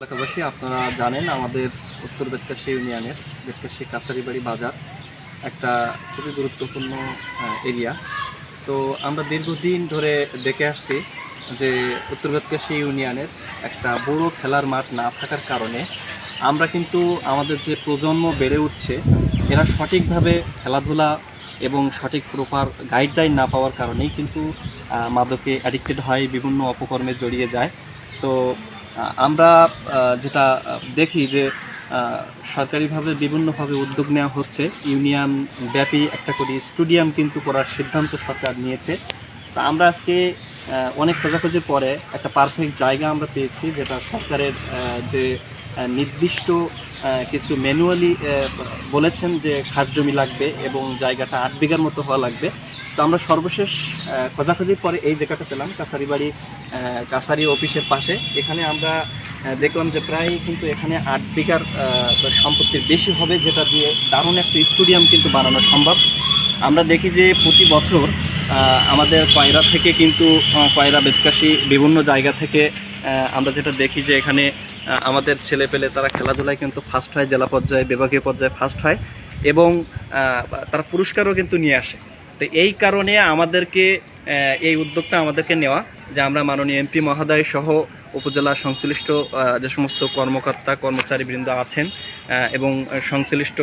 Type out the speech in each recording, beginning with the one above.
এলাকাবাসী আপনারা জানেন আমাদের উত্তর বেতকাশী ইউনিয়নের বেতকাশী কাছারিবাড়ি বাজার একটা খুবই গুরুত্বপূর্ণ এরিয়া। তো আমরা দীর্ঘদিন ধরে দেখে আসছি যে উত্তর বেতকাশী ইউনিয়নের একটা বড় খেলার মাঠ না থাকার কারণে আমরা কিন্তু আমাদের যে প্রজন্ম বেড়ে উঠছে এরা সঠিকভাবে খেলাধুলা এবং সঠিক প্রপার গাইডলাইন না পাওয়ার কারণেই কিন্তু মাদকে অ্যাডিক্টেড হয়, বিভিন্ন অপকর্মে জড়িয়ে যায়। তো আমরা যেটা দেখি যে সরকারিভাবে বিভিন্নভাবে উদ্যোগ নেওয়া হচ্ছে, ইউনিয়ন ব্যাপী একটা করে স্টেডিয়াম কিন্তু করার সিদ্ধান্ত সরকার নিয়েছে। তা আমরা আজকে অনেক খোঁজাখুঁজির পরে একটা পারফেক্ট জায়গা আমরা পেয়েছি, যেটা সরকারের যে নির্দিষ্ট কিছু ম্যানুয়ালি বলেছেন যে খাস জমি লাগবে এবং জায়গাটা 8 বিঘার মতো হওয়া লাগবে। তো আমরা সর্বশেষ খোঁজাখুঁজির পরে এই জায়গাটা পেলাম কাছারি অফিসের পাশে। এখানে আমরা দেখলাম যে প্রায় কিন্তু এখানে 8 বিঘার সম্পত্তির বেশি হবে, যেটা দিয়ে দারুণ একটা স্টেডিয়াম কিন্তু বানানো সম্ভব। আমরা দেখি যে প্রতি বছর আমাদের কয়রা থেকে কিন্তু কয়রা বেতকাশী বিভিন্ন জায়গা থেকে আমরা যেটা দেখি যে এখানে আমাদের ছেলেপেলে তারা খেলাধুলায় কিন্তু ফার্স্ট হয়, জেলা পর্যায়ে বিভাগীয় পর্যায়ে ফার্স্ট হয় এবং তারা পুরস্কারও কিন্তু নিয়ে আসে। তো এই কারণে আমাদেরকে এই উদ্যোগটা আমাদেরকে নেওয়া যে আমরা মাননীয় এমপি মহোদয় সহ উপজেলা সংশ্লিষ্ট যে সমস্ত কর্মকর্তা কর্মচারীবৃন্দ আছেন এবং সংশ্লিষ্ট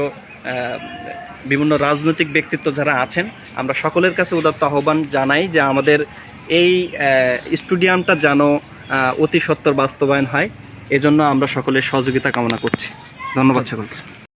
বিভিন্ন রাজনৈতিক ব্যক্তিত্ব যারা আছেন, আমরা সকলের কাছে উদাত্ত আহ্বান জানাই যে আমাদের এই স্টেডিয়ামটা যেন অতি সত্বর বাস্তবায়ন হয়। এজন্য আমরা সকলের সহযোগিতা কামনা করছি। ধন্যবাদ সকলকে।